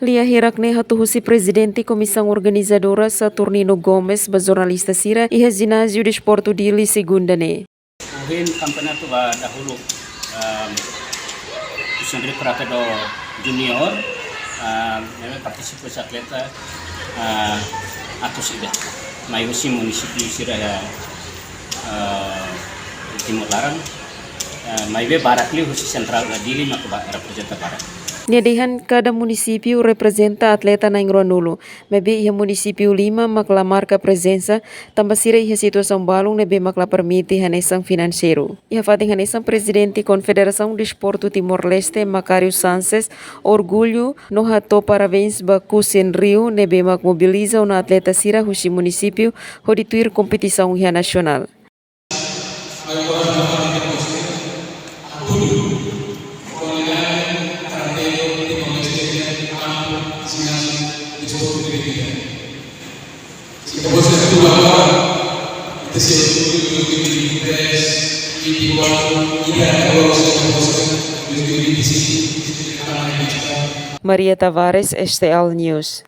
Lia Hirakne hatuhusi presidente comissão organizadora Saturnino Gomes ba jornalista sira iha ginásio de esporte dili segunda-ne. Uhin campeonato ba dahulu sendiri perata do junior memang partisipasi atleta atau sudah mayusi munisipi sira Timur Larang maibe barakli khusus sentral dili maka representa barat. Niadihan kada munisipio representa atleta na ingronulu. Maybe iha munisipio 5 makla marca presença, tambah sira iha situação balong nebe makla permite hanesang financeiro. Iha fating hanesang presidente Confederação de Esporte Timor-Leste Macario Sanchez orgulho no hato parabéns ba Kusen Rio nebe mak mobiliza una atleta sira husi munisipio hodituir kompetição iha nasional. Maria Tavares, STL News.